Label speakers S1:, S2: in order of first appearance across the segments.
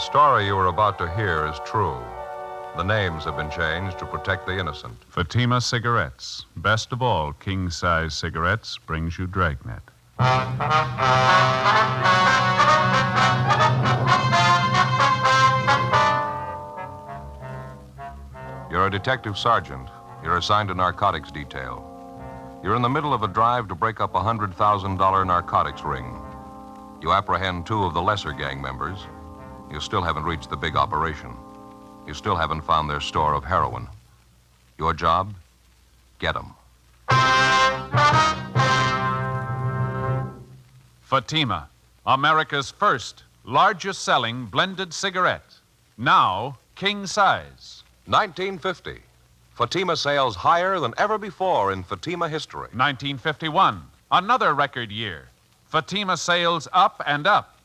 S1: story you are about to hear is true. The names have been changed to protect the innocent.
S2: Fatima Cigarettes, best of all king-size cigarettes, brings you Dragnet.
S1: You're a detective sergeant. You're assigned to narcotics detail. You're in the middle of a drive to break up a $100,000 narcotics ring. You apprehend two of the lesser gang members. You still haven't reached the big operation. You still haven't found their store of heroin. Your job? Get them.
S2: Fatima, America's first, largest-selling blended cigarette. Now, king-size.
S1: 1950. Fatima sales higher than ever before in Fatima history.
S2: 1951, another record year. Fatima sales up and up.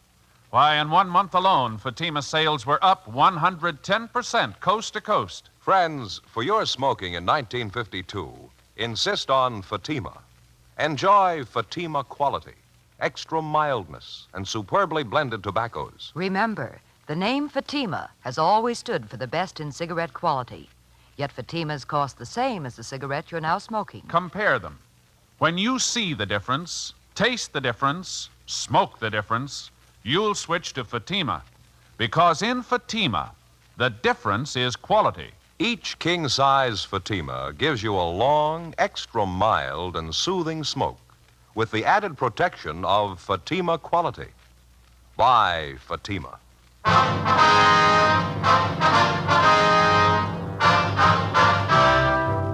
S2: Why, in 1 month alone, Fatima sales were up 110% coast to coast.
S1: Friends, for your smoking in 1952, insist on Fatima. Enjoy Fatima quality, extra mildness, and superbly blended tobaccos.
S3: Remember, the name Fatima has always stood for the best in cigarette quality. Yet Fatimas cost the same as the cigarette you're now smoking.
S2: Compare them. When you see the difference, taste the difference, smoke the difference, you'll switch to Fatima. Because in Fatima, the difference is quality.
S1: Each king-size Fatima gives you a long, extra mild, and soothing smoke with the added protection of Fatima quality. Buy Fatima.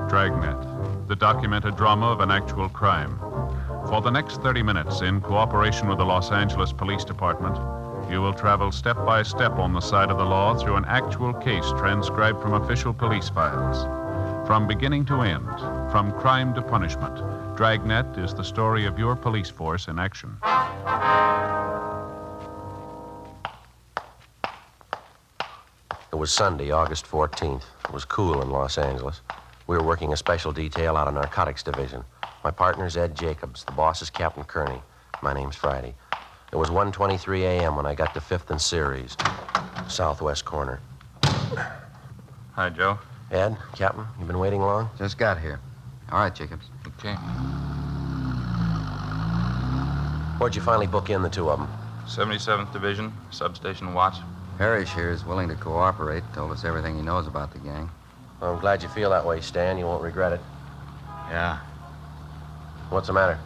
S2: Dragnet, the documented drama of an actual crime. For the next 30 minutes, in cooperation with the Los Angeles Police Department, you will travel step by step on the side of the law through an actual case transcribed from official police files. From beginning to end, from crime to punishment, Dragnet is the story of your police force in action.
S4: It was Sunday, August 14th. It was cool in Los Angeles. We were working a special detail out of narcotics division. My partner's Ed Jacobs. The boss is Captain Kearney. My name's Friday. It was 1:23 a.m. when I got to 5th and Ceres, southwest corner.
S5: Hi, Joe.
S4: Ed, Captain, you been waiting long?
S6: Just got here. All right, Jacobs.
S5: Okay.
S4: Where'd you finally book in the two of them?
S5: 77th Division, substation watch.
S6: Parrish here is willing to cooperate. Told us everything he knows about the gang.
S4: Well, I'm glad you feel that way, Stan. You won't regret it.
S7: Yeah,
S4: What's the matter?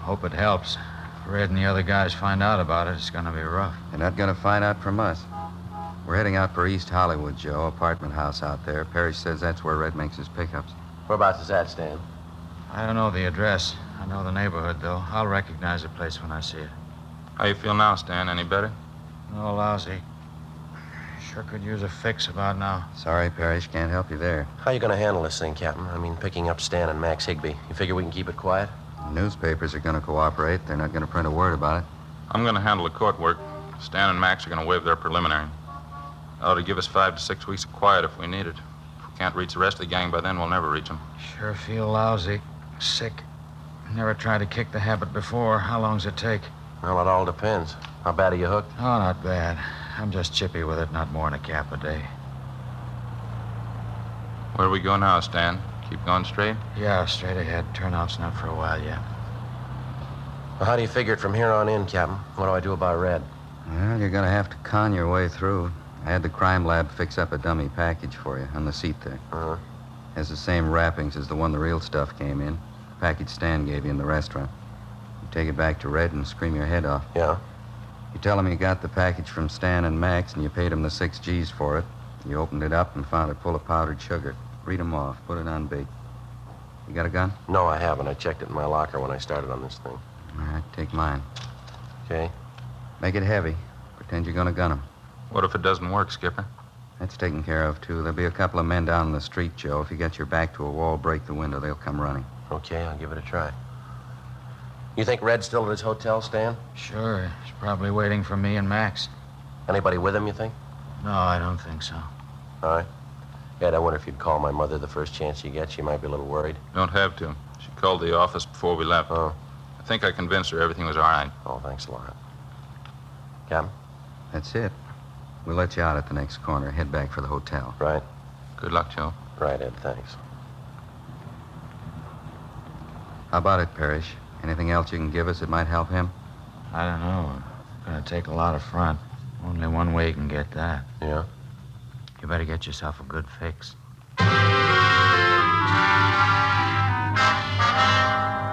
S7: hope it helps. If Red and the other guys find out about it, it's gonna be rough.
S6: They're not going to find out from us. We're heading out for East Hollywood, Joe. Apartment house out there. Parrish says that's where Red makes his pickups.
S4: Whereabouts is that, Stan?
S7: I don't know the address. I know the neighborhood, though. I'll recognize the place when I see it.
S5: How you feel now, Stan? Any better?
S7: No, lousy. Sure could use a fix about now.
S6: Sorry, Parrish. Can't help you there.
S4: How you gonna handle this thing, Captain? I mean, picking up Stan and Max Higbee. You figure we can keep it quiet?
S6: The newspapers are going to cooperate. They're not going to print a word about it.
S5: I'm going to handle the court work. Stan and Max are going to waive their preliminary. Ought to give us 5 to 6 weeks of quiet if we need it. If we can't reach the rest of the gang by then, we'll never reach them.
S7: Sure feel lousy. Sick. Never tried to kick the habit before. How long's it take?
S4: Well, it all depends. How bad are you hooked?
S7: Oh, not bad. I'm just chippy with it. Not more than a cap a day.
S5: Where do we go now, Stan? Keep going straight?
S7: Yeah, straight ahead. Turnout's not for a while yet.
S4: Well, how do you figure it from here on in, Captain? What do I do about Red?
S6: Well, you're going to have to con your way through. I had the crime lab fix up a dummy package for you on the seat there.
S4: Uh-huh.
S6: Has the same wrappings as the one the real stuff came in. Package Stan gave you in the restaurant. You take it back to Red and scream your head off.
S4: Yeah?
S6: You tell him you got the package from Stan and Max and you paid him the 6 G's for it. You opened it up and found it full of powdered sugar. Read 'em off. Put it on big. You got a gun?
S4: No, I haven't. I checked it in my locker when I started on this thing.
S6: All right, take mine.
S4: Okay?
S6: Make it heavy. Pretend you're going to gun him.
S5: What if it doesn't work, Skipper?
S6: That's taken care of, too. There'll be a couple of men down in the street, Joe. If you get your back to a wall, break the window. They'll come running.
S4: Okay, I'll give it a try. You think Red's still at his hotel, Stan?
S7: Sure. He's probably waiting for me and Max.
S4: Anybody with him, you think?
S7: No, I don't think so.
S4: All right. Ed, I wonder if you'd call my mother the first chance you get. She might be a little worried.
S5: Don't have to. She called the office before we left.
S4: Oh.
S5: I think I convinced her everything was all right.
S4: Oh, thanks a lot. Captain?
S6: That's it. We'll let you out at the next corner. Head back for the hotel.
S4: Right.
S5: Good luck, Joe.
S4: Right, Ed, thanks.
S6: How about it, Parrish? Anything else you can give us that might help him?
S7: I don't know. Gonna take a lot of front. Only one way you can get that.
S4: Yeah?
S7: You better get yourself a good fix.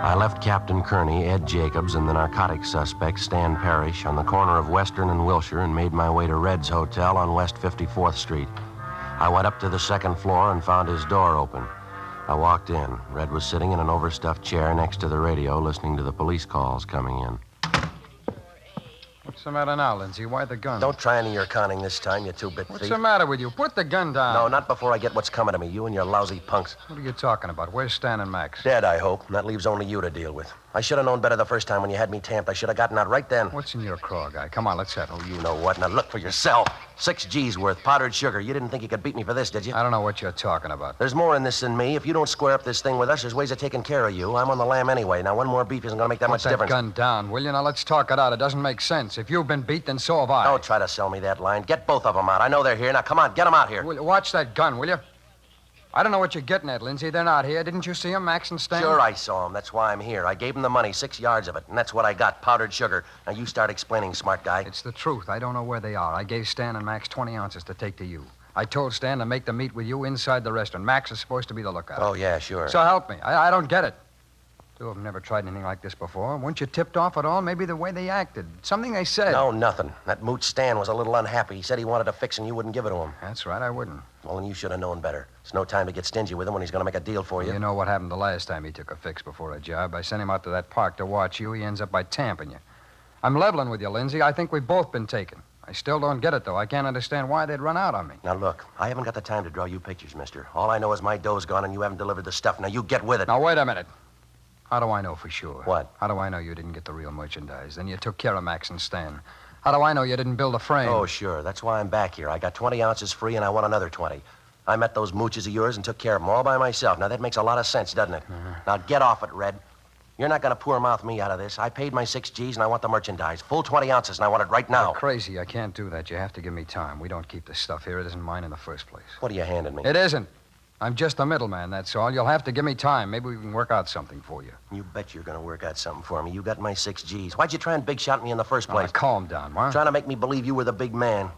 S4: I left Captain Kearney, Ed Jacobs, and the narcotics suspect, Stan Parrish, on the corner of Western and Wilshire and made my way to Red's Hotel on West 54th Street. I went up to the second floor and found his door open. I walked in. Red was sitting in an overstuffed chair next to the radio, listening to the police calls coming in.
S8: What's the matter now, Lindsay? Why the gun?
S4: Don't try any of your conning this time, you two-bit
S8: What's
S4: thief.
S8: the matter with you? Put the gun down.
S4: No, not before I get what's coming to me. You and your lousy punks.
S8: What are you talking about? Where's Stan and Max?
S4: Dead, I hope. And that leaves only you to deal with. I should have known better the first time when you had me tamped. I should have gotten out right then.
S8: What's in your craw, guy? Come on, let's settle.
S4: Oh, you know what. Now look for yourself. 6 G's worth, powdered sugar. You didn't think you could beat me for this, did you?
S8: I don't know what you're talking about.
S4: There's more in this than me. If you don't square up this thing with us, there's ways of taking care of you. I'm on the lam anyway. Now, one more beef isn't going to make that much
S8: Put that
S4: difference.
S8: gun down, will you? Now, let's talk it out. It doesn't make sense. If you've been beat, then so have I.
S4: Don't try to sell me that line. Get both of them out. I know they're here. Now, come on, get them out here.
S8: Watch that gun, will you? I don't know what you're getting at, Lindsay. They're not here. Didn't you see them, Max and Stan?
S4: Sure, I saw them. That's why I'm here. I gave them the money, 6 yards of it, and that's what I got, powdered sugar. Now, you start explaining, smart guy.
S8: It's the truth. I don't know where they are. I gave Stan and Max 20 ounces to take to you. I told Stan to make the meet with you inside the restaurant. Max is supposed to be the lookout.
S4: Oh, yeah, sure.
S8: So help me. I don't get it. Two of them never tried anything like this before. Weren't you tipped off at all? Maybe the way they acted. Something they said.
S4: No, nothing. That mooch Stan was a little unhappy. He said he wanted a fix and you wouldn't give it to him.
S8: That's right, I wouldn't.
S4: Well, then you should have known better. It's no time to get stingy with him when he's going to make a deal for you.
S8: You know what happened the last time he took a fix before a job. I sent him out to that park to watch you. He ends up by tamping you. I'm leveling with you, Lindsay. I think we've both been taken. I still don't get it, though. I can't understand why they'd run out on me.
S4: Now, look, I haven't got the time to draw you pictures, mister. All I know is my dough's gone and you haven't delivered the stuff. Now, you get with it.
S8: Now, wait a minute. How do I know for sure?
S4: What?
S8: How do I know you didn't get the real merchandise? Then you took care of Max and Stan. How do I know you didn't build a frame?
S4: Oh, sure. That's why I'm back here. I got 20 ounces free and I want another 20. I met those mooches of yours and took care of them all by myself. Now, that makes a lot of sense, doesn't it? Now, get off it, Red. You're not going to poor mouth me out of this. I paid my 6 G's and I want the merchandise. Full 20 ounces and I want it right now.
S8: You're crazy. I can't do that. You have to give me time. We don't keep the stuff here. It isn't mine in the first place.
S4: What are you handing me?
S8: It isn't. I'm just a middleman, that's all. You'll have to give me time. Maybe we can work out something for you.
S4: You bet you're going to work out something for me. You got my 6 G's. Why'd you try and big shot me in the first place?
S8: Now, calm down, huh?
S4: Trying to make me believe you were the big man.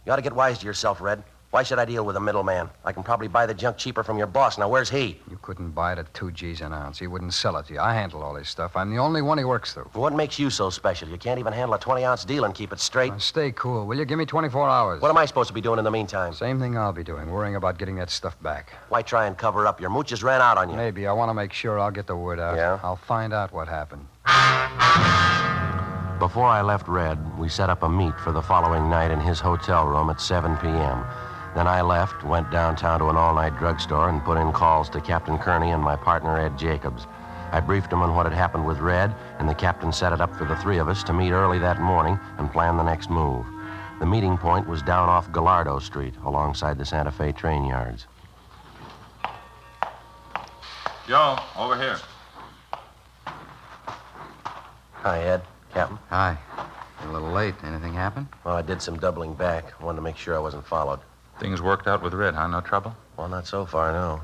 S4: You ought to get wise to yourself, Red. Why should I deal with a middleman? I can probably buy the junk cheaper from your boss. Now, where's he?
S8: You couldn't buy it at 2 G's an ounce. He wouldn't sell it to you. I handle all his stuff. I'm the only one he works through.
S4: What makes you so special? You can't even handle a 20-ounce deal and keep it straight.
S8: Now, stay cool, will you? Give me 24 hours.
S4: What am I supposed to be doing in the meantime?
S8: Same thing I'll be doing, worrying about getting that stuff back.
S4: Why try and cover up? Your mooches ran out on you.
S8: Maybe. I want to make sure I'll get the word out.
S4: Yeah?
S8: I'll find out what happened.
S4: Before I left Red, we set up a meet for the following night in his hotel room at 7 p.m. Then I left, went downtown to an all-night drugstore, and put in calls to Captain Kearney and my partner, Ed Jacobs. I briefed him on what had happened with Red, and the captain set it up for the three of us to meet early that morning and plan the next move. The meeting point was down off Gallardo Street, alongside the Santa Fe train yards.
S5: Joe, over here.
S4: Hi, Ed. Captain.
S6: Hi. You're a little late. Anything happen?
S4: Well, I did some doubling back. Wanted to make sure I wasn't followed.
S5: Things worked out with Red, huh? No trouble?
S4: Well, not so far, no.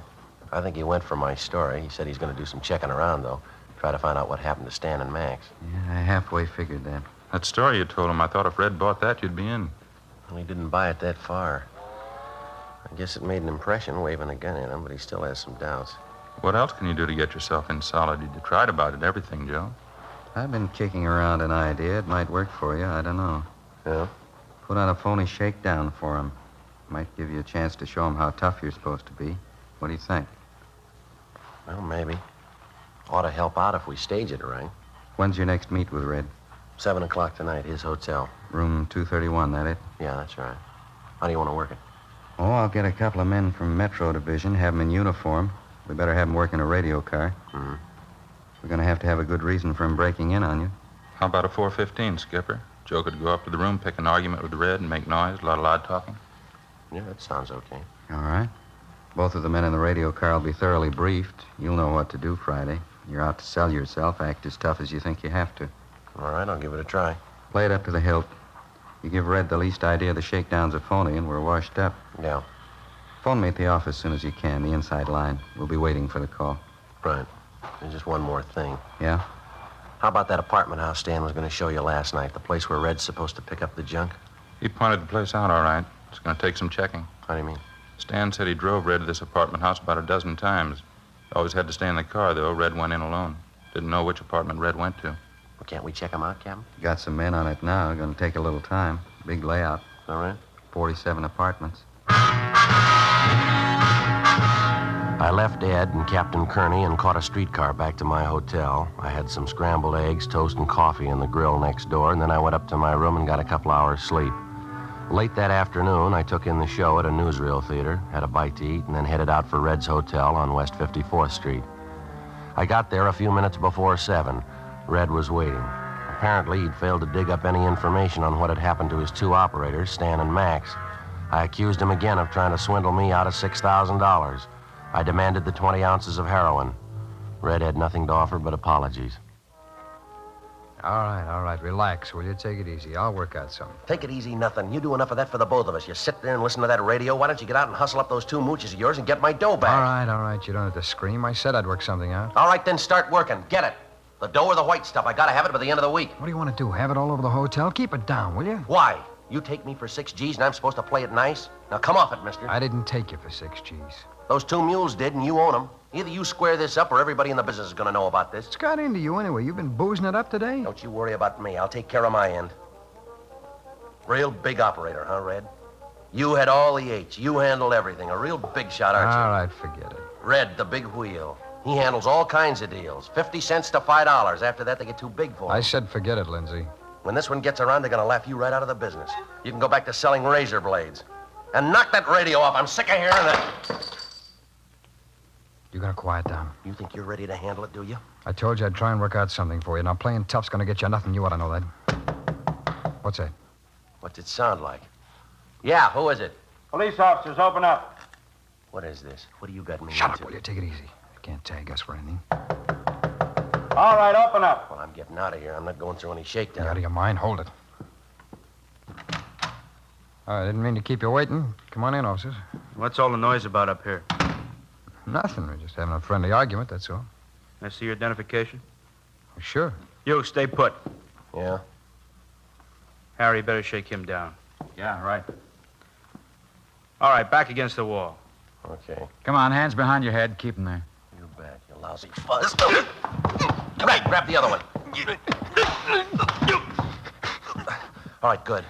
S4: I think he went for my story. He said he's going to do some checking around, though. Try to find out what happened to Stan and Max.
S6: Yeah, I halfway figured that.
S5: That story you told him, I thought if Red bought that, you'd be in.
S4: Well, he didn't buy it that far. I guess it made an impression waving a gun at him, but he still has some doubts.
S5: What else can you do to get yourself in solid? You tried about it, everything, Joe.
S6: I've been kicking around an idea. It might work for you. I don't know.
S4: Yeah?
S6: Put on a phony shakedown for him. Might give you a chance to show him how tough you're supposed to be. What do you think?
S4: Well, maybe. Ought to help out if we stage it right.
S6: When's your next meet with Red?
S4: 7 o'clock tonight, his hotel.
S6: Room 231, that it?
S4: Yeah, that's right. How do you want to work it?
S6: Oh, I'll get a couple of men from Metro Division, have them in uniform. We better have them working a radio car.
S4: Mm-hmm.
S6: We're going to have a good reason for him breaking in on you.
S5: How about a 4:15, Skipper? Joe could go up to the room, pick an argument with Red, and make noise, a lot of loud talking.
S4: Yeah, that sounds okay.
S6: All right. Both of the men in the radio car will be thoroughly briefed. You'll know what to do Friday. You're out to sell yourself. Act as tough as you think you have to.
S4: All right, I'll give it a try.
S6: Play it up to the hilt. You give Red the least idea the shakedown's a phony and we're washed up.
S4: Yeah,
S6: Phone me at the office as soon as you can, the inside line. We'll be waiting for the call.
S4: right. There's just one more thing.
S6: Yeah?
S4: How about that apartment house Stan was going to show you last night? The place where Red's supposed to pick up the junk?
S5: He pointed the place out all right. It's going to take some checking.
S4: How do you mean?
S5: Stan said he drove Red to this apartment house about a dozen times. Always had to stay in the car, though. Red went in alone. Didn't know which apartment Red went to.
S4: Well, can't we check him out, Captain?
S6: Got some men on it now. Gonna take a little time. Big layout.
S4: All right.
S6: 47 apartments.
S4: I left Ed and Captain Kearney and caught a streetcar back to my hotel. I had some scrambled eggs, toast, and coffee in the grill next door, and then I went up to my room and got a couple hours sleep. Late that afternoon, I took in the show at a newsreel theater, had a bite to eat, and then headed out for Red's Hotel on West 54th Street. I got there a few minutes before 7. Red was waiting. Apparently, he'd failed to dig up any information on what had happened to his two operators, Stan and Max. I accused him again of trying to swindle me out of $6,000. I demanded the 20 ounces of heroin. Red had nothing to offer but apologies.
S8: All right. Relax, will you? Take it easy. I'll work out something.
S4: Take it easy, nothing. You do enough of that for the both of us. You sit there and listen to that radio. Why don't you get out and hustle up those two mooches of yours and get my dough back?
S8: All right. You don't have to scream. I said I'd work something out.
S4: All right, then start working. Get it. The dough or the white stuff. I gotta have it by the end of the week.
S8: What do you want to do? Have it all over the hotel? Keep it down, will you?
S4: Why? You take me for 6 G's and I'm supposed to play it nice? Now come off it, mister.
S8: I didn't take you for 6 G's.
S4: Those two mules did, and you own them. Either you square this up or everybody in the business is gonna know about this.
S8: What's got into you anyway? You've been boozing it up today?
S4: Don't you worry about me. I'll take care of my end. Real big operator, huh, Red? You had all the H. You handled everything. A real big shot, aren't you?
S8: All right, forget it.
S4: Red, the big wheel. He handles all kinds of deals. 50 cents to $5. After that, they get too big for him.
S8: I said forget it, Lindsay.
S4: When this one gets around, they're gonna laugh you right out of the business. You can go back to selling razor blades. And knock that radio off. I'm sick of hearing that.
S8: You gonna quiet down?
S4: You think you're ready to handle it, do you?
S8: I told you I'd try and work out something for you. Now, playing tough's gonna get you nothing. You ought to know that. What's that?
S4: What's it sound like? Yeah, who is it?
S9: Police officers, open up.
S4: What is this? What do you got me
S8: Shut
S4: into?
S8: up, will you? Take it easy. I can't tag us for anything.
S9: All right, open up.
S4: Well, I'm getting out of here. I'm not going through any
S8: You
S4: shakedown.
S8: out of your mind? Hold it. I didn't mean to keep you waiting. Come on in, officers.
S9: What's all the noise about up here?
S8: Nothing. We're just having a friendly argument, that's all.
S9: I see your identification.
S8: Sure.
S9: You, stay put.
S4: Yeah?
S9: Harry, better shake him down.
S7: Yeah, right.
S9: All right, back against the wall.
S4: Okay.
S7: Come on, hands behind your head. Keep them there.
S4: You bet, you lousy fuzz. Right, grab the other one. All right, good.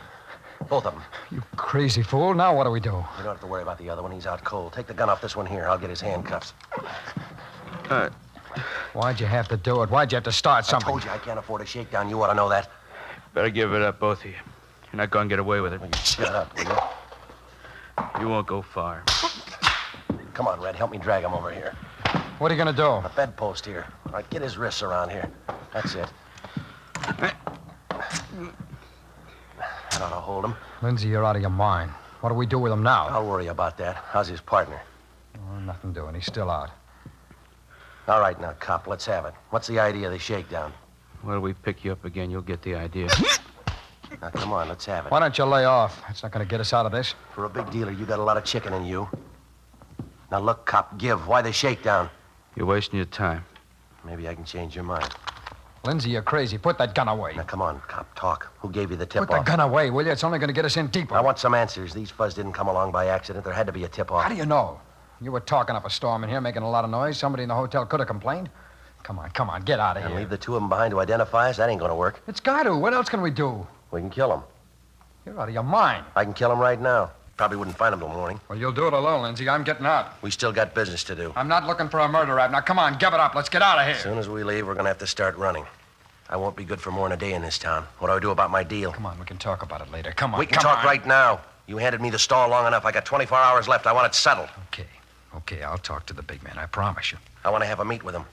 S4: Both of them.
S8: You crazy fool. Now what do we do?
S4: You don't have to worry about the other one. He's out cold. Take the gun off this one here. I'll get his handcuffs.
S8: Why'd you have to do it? Why'd you have to start something?
S4: I told you I can't afford a shakedown. You ought to know that.
S9: Better give it up, both of you. You're not going to get away with it.
S4: Will you shut up, will you?
S9: You won't go far.
S4: Come on, Red. Help me drag him over here.
S8: What are you gonna do?
S4: A bedpost here. All right, get his wrists around here. That's it. That ought to hold him.
S8: Lindsay, you're out of your mind. What do we do with him now?
S4: I'll worry about that. How's his partner?
S8: Oh, nothing doing. He's still out.
S4: All right, now, cop, let's have it. What's the idea of the shakedown?
S9: Well, we pick you up again, you'll get the idea.
S4: Now, come on, let's have it.
S8: Why don't you lay off? That's not gonna get us out of this.
S4: For a big dealer, you got a lot of chicken in you. Now, look, cop, give. Why the shakedown?
S9: You're wasting your time.
S4: Maybe I can change your mind.
S8: Lindsay, you're crazy. Put that gun away.
S4: Now, come on, cop, talk. Who gave you the
S8: Put
S4: tip-off?
S8: the gun away, will you? It's only gonna get us in deeper.
S4: I want some answers. These fuzz didn't come along by accident. There had to be a tip-off.
S8: How do you know? You were talking up a storm in here, making a lot of noise. Somebody in the hotel could have complained. Come on, get out of
S4: And
S8: here.
S4: leave the two of them behind to identify us? That ain't gonna work.
S8: It's got to. What else can we do?
S4: We can kill him.
S8: You're out of your mind.
S4: I can kill him right now. Probably wouldn't find him till morning.
S8: Well, you'll do it alone, Lindsay. I'm getting out.
S4: We still got business to do.
S8: I'm not looking for a murder rap. Now, come on, give it up. Let's get out of here.
S4: As soon as we leave, we're gonna have to start running. I won't be good for more than a day in this town. What do I do about my deal?
S8: Come on, we can talk about it later. Come on,
S4: We can
S8: come
S4: talk
S8: on.
S4: right now. You handed me the stall long enough. I got 24 hours left. I want it settled.
S8: Okay, I'll talk to the big man. I promise you.
S4: I want to have a meet with him.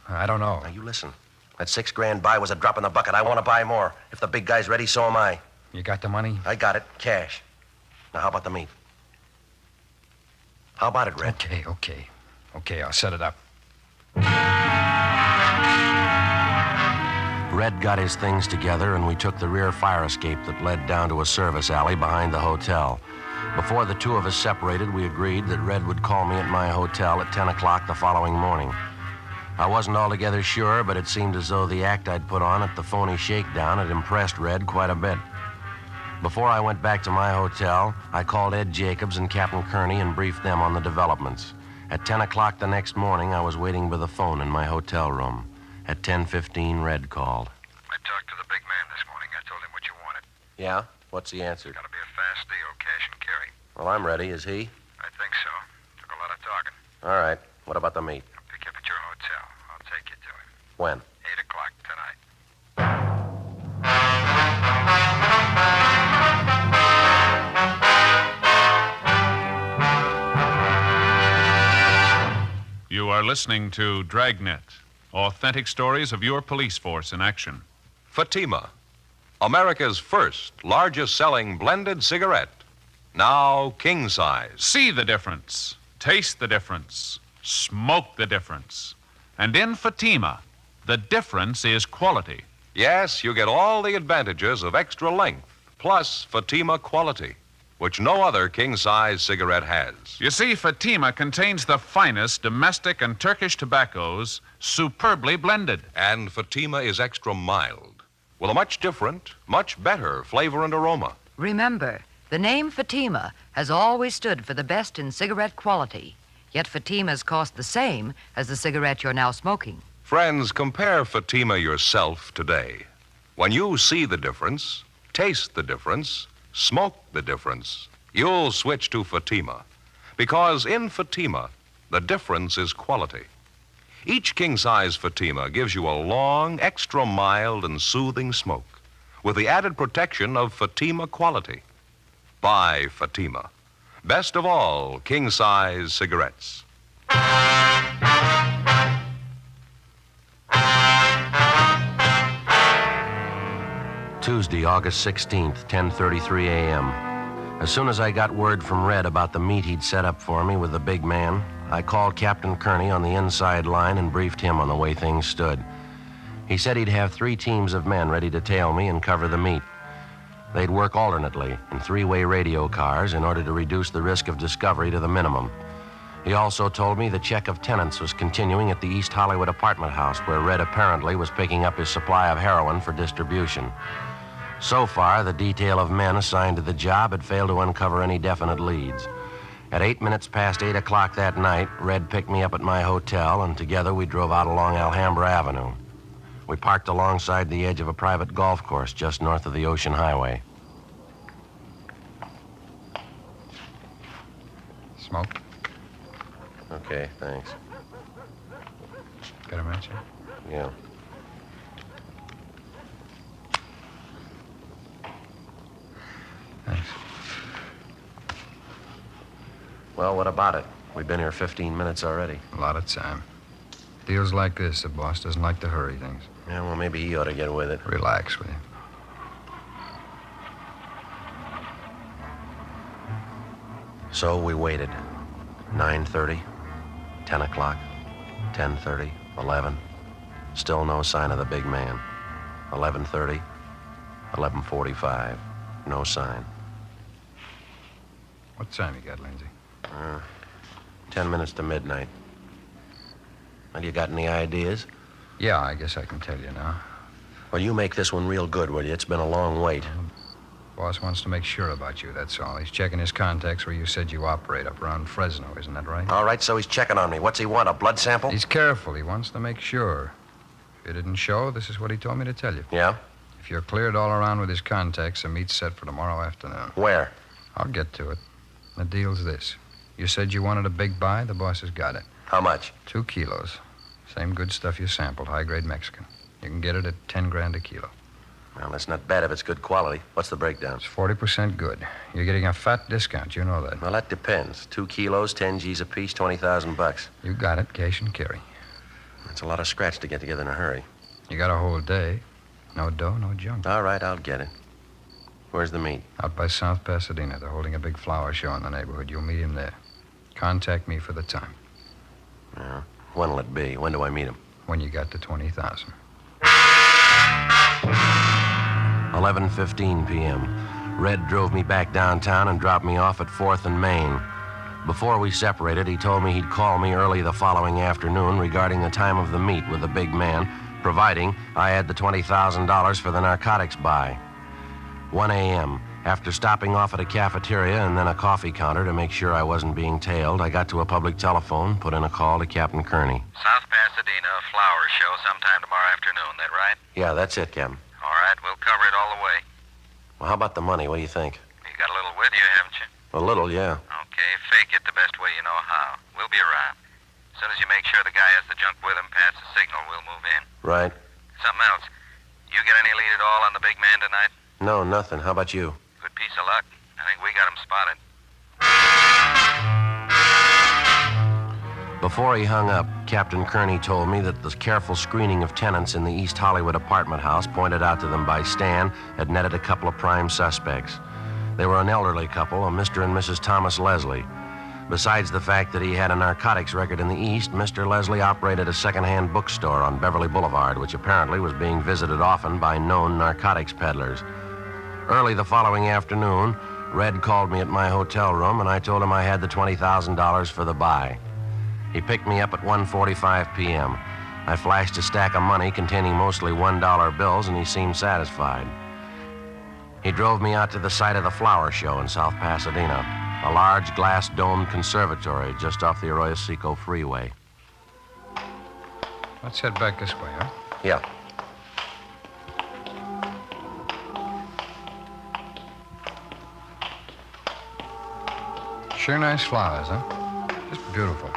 S8: I don't know.
S4: Now, you listen. That $6,000 buy was a drop in the bucket. I want to buy more. If the big guy's ready, so am I.
S8: You got the money?
S4: I got it. Cash. Now, how about the meet? How about it, Red?
S8: Okay, I'll set it up.
S4: Red Red got his things together, and we took the rear fire escape that led down to a service alley behind the hotel. Before the two of us separated, we agreed that Red would call me at my hotel at 10 o'clock the following morning. I wasn't altogether sure, but it seemed as though the act I'd put on at the phony shakedown had impressed Red quite a bit. Before I went back to my hotel, I called Ed Jacobs and Captain Kearney and briefed them on the developments. At 10 o'clock the next morning, I was waiting by the phone in my hotel room. At 10:15, Red called.
S10: I talked to the big man this morning. I told him what you wanted.
S4: Yeah? What's the answer?
S10: Gotta be a fast deal, cash and carry.
S4: Well, I'm ready. Is he?
S10: I think so. Took a lot of talking.
S4: All right. What about the meet?
S10: I'll pick you up at your hotel. I'll take you to him.
S4: When?
S10: 8 o'clock tonight.
S2: You are listening to Dragnet, authentic stories of your police force in action.
S1: Fatima, America's first largest selling blended cigarette. Now king size.
S2: See the difference, taste the difference, smoke the difference. And in Fatima, the difference is quality.
S1: Yes, you get all the advantages of extra length, plus Fatima quality, which no other king-size cigarette has.
S2: You see, Fatima contains the finest domestic and Turkish tobaccos, superbly blended.
S1: And Fatima is extra mild, with a much different, much better flavor and aroma.
S3: Remember, the name Fatima has always stood for the best in cigarette quality. Yet Fatimas cost the same as the cigarette you're now smoking.
S1: Friends, compare Fatima yourself today. When you see the difference, taste the difference, smoke the difference, you'll switch to Fatima. Because in Fatima, the difference is quality. Each king-size Fatima gives you a long, extra mild and soothing smoke with the added protection of Fatima quality. Buy Fatima. Best of all king-size cigarettes.
S4: Tuesday, August 16th, 10:33 a.m. As soon as I got word from Red about the meet he'd set up for me with the big man, I called Captain Kearney on the inside line and briefed him on the way things stood. He said he'd have 3 teams of men ready to tail me and cover the meet. They'd work alternately in 3-way radio cars in order to reduce the risk of discovery to the minimum. He also told me the check of tenants was continuing at the East Hollywood apartment house, where Red apparently was picking up his supply of heroin for distribution. So far, the detail of men assigned to the job had failed to uncover any definite leads. At 8 minutes past 8 o'clock that night, Red picked me up at my hotel, and together we drove out along Alhambra Avenue. We parked alongside the edge of a private golf course just north of the Ocean Highway.
S8: Smoke?
S4: Okay, thanks.
S8: Got a match here?
S4: Yeah.
S8: Thanks.
S4: Well, what about it? We've been here 15 minutes already.
S8: A lot of time. Deals like this, the boss doesn't like to hurry things.
S4: Yeah, well, maybe he ought to get with it.
S8: Relax, will you?
S4: So we waited. 9:30, 10 o'clock, 10:30, 11. Still no sign of the big man. 11:30, 11:45. No sign.
S8: What time you got, Lindsay?
S4: 10 minutes to midnight. Well, you got any ideas?
S8: Yeah, I guess I can tell you now.
S4: Well, you make this one real good, will you? It's been a long wait.
S8: Boss wants to make sure about you, that's all. He's checking his contacts where you said you operate up around Fresno, isn't that right?
S4: All right, so he's checking on me. What's he want, a blood sample?
S8: He's careful. He wants to make sure. If it didn't show, this is what he told me to tell you.
S4: Yeah?
S8: If you're cleared all around with his contacts, the meet's set for tomorrow afternoon.
S4: Where?
S8: I'll get to it. The deal's this. You said you wanted a big buy. The boss has got it.
S4: How much?
S8: 2 kilos. Same good stuff you sampled, high-grade Mexican. You can get it at 10 grand a kilo.
S4: Well, that's not bad if it's good quality. What's the breakdown?
S8: It's 40% good. You're getting a fat discount. You know that.
S4: Well, that depends. 2 kilos, 10 G's apiece, $20,000.
S8: You got it, cash and carry.
S4: That's a lot of scratch to get together in a hurry.
S8: You got a whole day. No dough, no junk.
S4: All right, I'll get it. Where's the meet?
S8: Out by South Pasadena. They're holding a big flower show in the neighborhood. You'll meet him there. Contact me for the time.
S4: Yeah. When'll it be? When do I meet him?
S8: When you got to 20,000.
S4: 11:15 p.m. Red drove me back downtown and dropped me off at 4th and Main. Before we separated, he told me he'd call me early the following afternoon regarding the time of the meet with the big man, providing I had the $20,000 for the narcotics buy. 1 a.m. After stopping off at a cafeteria and then a coffee counter to make sure I wasn't being tailed, I got to a public telephone, put in a call to Captain Kearney.
S10: South Pasadena, flower show sometime tomorrow afternoon, that right?
S4: Yeah, that's it, Captain.
S10: All right, we'll cover it all the way.
S4: Well, how about the money? What do you think?
S10: You got a little with you, haven't you?
S4: A little, yeah.
S10: Okay, fake it the best way you know how. We'll be around. As soon as you make sure the guy has the junk with him, pass the signal, we'll move in.
S4: Right.
S10: Something else. You get any lead at all on the big man tonight?
S4: No, nothing. How about you?
S10: Good piece of luck. I think we got him spotted.
S4: Before he hung up, Captain Kearney told me that the careful screening of tenants in the East Hollywood apartment house pointed out to them by Stan had netted a couple of prime suspects. They were an elderly couple, a Mr. and Mrs. Thomas Leslie. Besides the fact that he had a narcotics record in the East, Mr. Leslie operated a second-hand bookstore on Beverly Boulevard, which apparently was being visited often by known narcotics peddlers. Early the following afternoon, Red called me at my hotel room, and I told him I had the $20,000 for the buy. He picked me up at 1:45 p.m. I flashed a stack of money containing mostly $1 bills, and he seemed satisfied. He drove me out to the site of the flower show in South Pasadena, a large glass-domed conservatory just off the Arroyo Seco freeway.
S8: Let's head back this way, huh?
S4: Yeah.
S8: Sure nice flowers, huh? Just beautiful.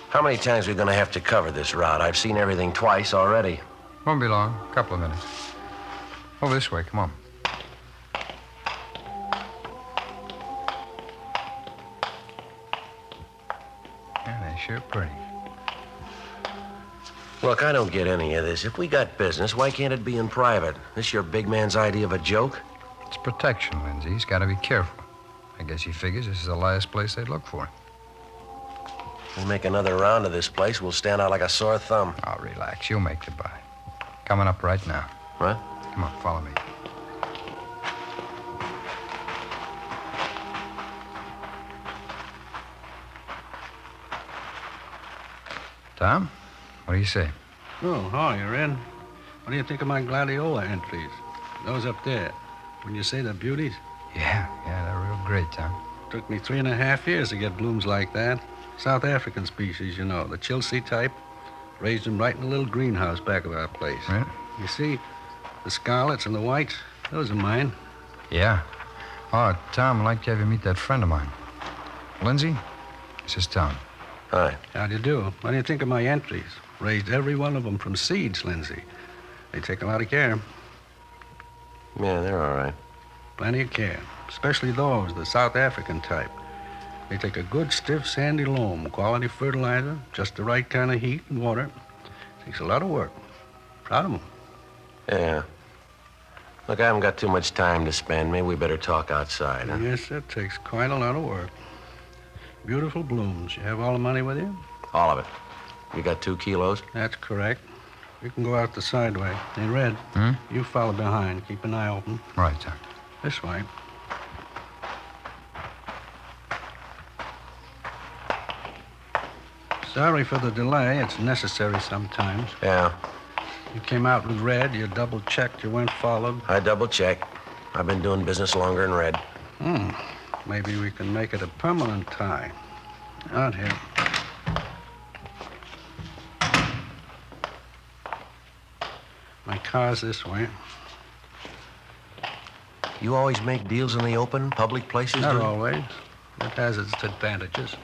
S4: How many times are we going to have to cover this route? I've seen everything twice already.
S8: Won't be long. A couple of minutes. Over this way. Come on. Yeah, they're sure pretty.
S4: Look, I don't get any of this. If we got business, why can't it be in private? This your big man's idea of a joke?
S8: It's protection, Lindsay. He's got to be careful. I guess he figures this is the last place they'd look for him.
S4: We make another round of this place, we'll stand out like a sore thumb.
S8: Oh, relax. You'll make the buy. Coming up right now.
S4: What?
S8: Come on, follow me. Tom, what do you say?
S11: Oh, hi, you're in. What do you think of my gladiola entries? Those up there. When you say they're beauties?
S8: Yeah, they're real great, Tom.
S11: Took me 3.5 years to get blooms like that. South African species, you know, the Chilsea type. Raised them right in a little greenhouse back of our place.
S8: Right.
S11: You see, the scarlets and the whites, those are mine.
S8: Yeah. Oh, Tom, I'd like to have you meet that friend of mine. Lindsay, this is Tom.
S4: Hi.
S11: How do you do? What do you think of my entries? Raised every one of them from seeds, Lindsay. They take a lot of care.
S4: Yeah, they're all right.
S11: Plenty of care. Especially those, the South African type. They take a good, stiff, sandy loam, quality fertilizer, just the right kind of heat and water. Takes a lot of work. Proud of them.
S4: Yeah. Look, I haven't got too much time to spend. Maybe we better talk outside, huh?
S11: Yes, that takes quite a lot of work. Beautiful blooms. You have all the money with you?
S4: All of it. You got 2 kilos?
S11: That's correct. You can go out the side way. Hey, Red, you follow behind. Keep an eye open.
S8: Right, Tom.
S11: This way. Sorry for the delay. It's necessary sometimes.
S4: Yeah.
S11: You came out with Red. You double-checked. You weren't followed.
S4: I double-checked. I've been doing business longer than Red.
S11: Maybe we can make it a permanent tie. Out here. My car's this way.
S4: You always make deals in the open, public places?
S11: Not
S4: do you?
S11: always. It has its advantages.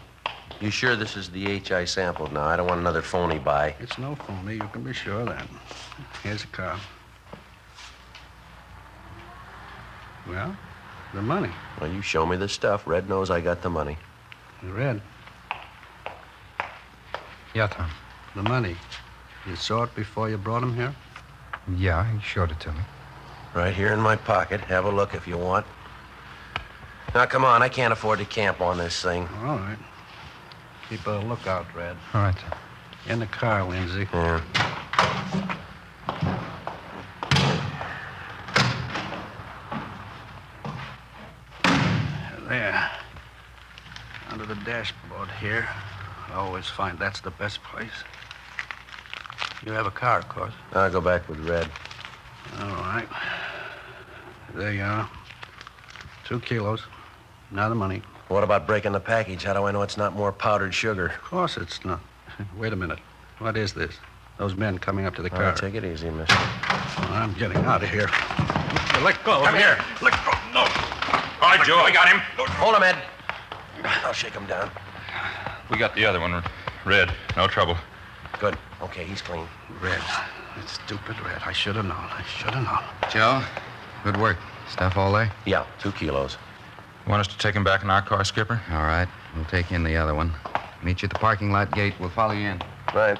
S4: You sure this is the H I sampled now? I don't want another phony buy.
S11: It's no phony. You can be sure of that. Here's a car. Well, the money.
S4: Well, you show me the stuff. Red knows I got the money.
S11: Red,
S8: Yeah, Tom.
S11: the money. You saw it before you brought him here?
S8: Yeah, he showed it to me.
S4: Right here in my pocket. Have a look if you want. Now, come on. I can't afford to camp on this thing.
S11: All right. Keep a lookout, Red.
S8: All right, Tom.
S11: In the car, Lindsay.
S4: Yeah.
S11: dashboard here. I always find that's the best place. You have a car, of course.
S4: I'll go back with Red.
S11: All right. There you are. 2 kilos. Now the money.
S4: What about breaking the package? How do I know it's not more powdered sugar?
S11: Of course it's not. Wait a minute. What is this? Those men coming up to the
S4: All
S11: car.
S4: right, take it easy, mister.
S11: Well, I'm getting out of here. Let go.
S4: Come here.
S11: Let go. No.
S5: All right, Joe, I got him.
S4: Hold him, Ed. I'll shake him down.
S5: We got the other one. Red. No trouble.
S4: Good. Okay, he's clean.
S11: Red. That stupid Red. I should have known.
S6: Joe, good work. Stuff all there?
S4: Yeah, 2 kilos.
S5: Want us to take him back in our car, Skipper?
S6: All right. We'll take in the other one. Meet you at the parking lot gate. We'll follow you in.
S4: Right.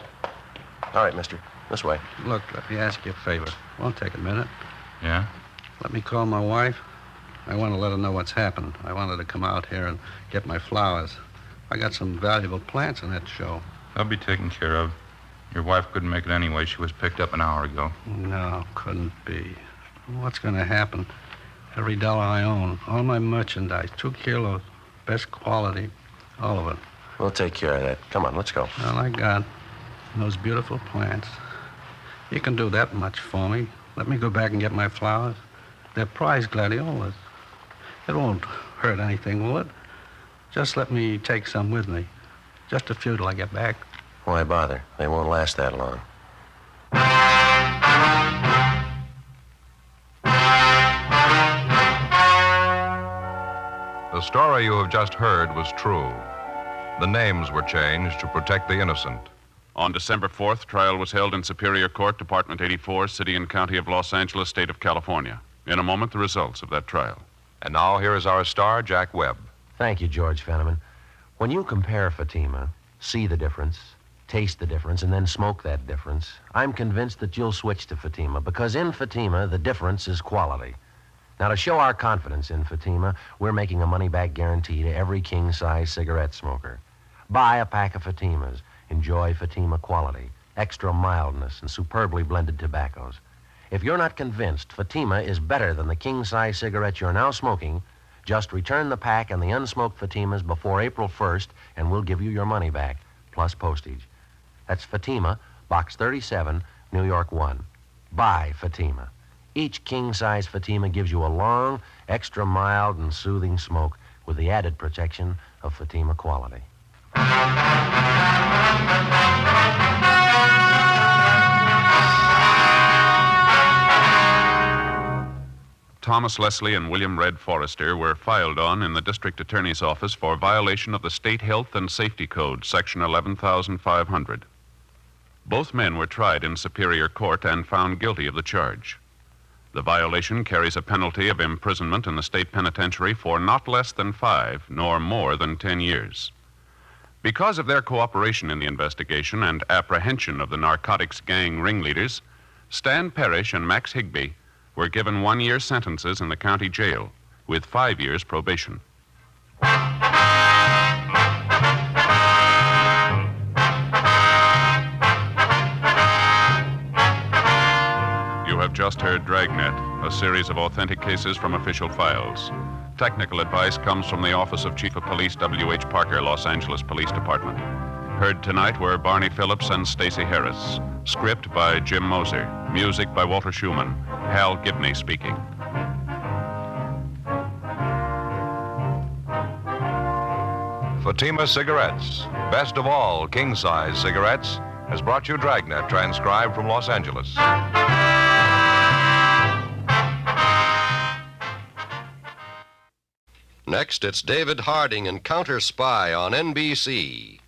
S4: All right, mister. This way.
S11: Look, let me ask you a favor. Won't take a minute.
S5: Yeah?
S11: Let me call my wife. I want to let her know what's happened. I wanted to come out here and get my flowers. I got some valuable plants in that show.
S5: They'll be taken care of. Your wife couldn't make it anyway. She was picked up an hour ago.
S11: No, couldn't be. What's going to happen? Every dollar I own, all my merchandise, 2 kilos, best quality, all of it.
S4: We'll take care of that. Come on, let's go.
S11: All I got, those beautiful plants. You can do that much for me. Let me go back and get my flowers. They're prize gladiolas. It won't hurt anything, will it? Just let me take some with me. Just a few till I get back.
S4: Why bother? They won't last that long.
S1: The story you have just heard was true. The names were changed to protect the innocent.
S2: On December 4th, trial was held in Superior Court, Department 84, City and County of Los Angeles, State of California. In a moment, the results of that trial.
S1: And now here is our star, Jack Webb.
S4: Thank you, George Fenneman. When you compare Fatima, see the difference, taste the difference, and then smoke that difference, I'm convinced that you'll switch to Fatima, because in Fatima, the difference is quality. Now, to show our confidence in Fatima, we're making a money-back guarantee to every king-size cigarette smoker. Buy a pack of Fatimas. Enjoy Fatima quality, extra mildness, and superbly blended tobaccos. If you're not convinced Fatima is better than the king-size cigarette you're now smoking, just return the pack and the unsmoked Fatimas before April 1st, and we'll give you your money back, plus postage. That's Fatima, Box 37, New York 1. Buy Fatima. Each king-size Fatima gives you a long, extra mild, and soothing smoke with the added protection of Fatima quality.
S2: Thomas Leslie and William Red Forrester were filed on in the district attorney's office for violation of the State Health and Safety Code, Section 11,500. Both men were tried in Superior Court and found guilty of the charge. The violation carries a penalty of imprisonment in the state penitentiary for not less than 5 nor more than 10 years. Because of their cooperation in the investigation and apprehension of the narcotics gang ringleaders, Stan Parrish and Max Higbee were given 1-year sentences in the county jail with 5 years probation. You have just heard Dragnet, a series of authentic cases from official files. Technical advice comes from the Office of Chief of Police W.H. Parker, Los Angeles Police Department. Heard tonight were Barney Phillips and Stacey Harris. Script by Jim Moser. Music by Walter Schumann. Hal Gibney speaking.
S1: Fatima Cigarettes, best of all king-size cigarettes, has brought you Dragnet, transcribed from Los Angeles.
S12: Next, it's David Harding and Counter Spy on NBC.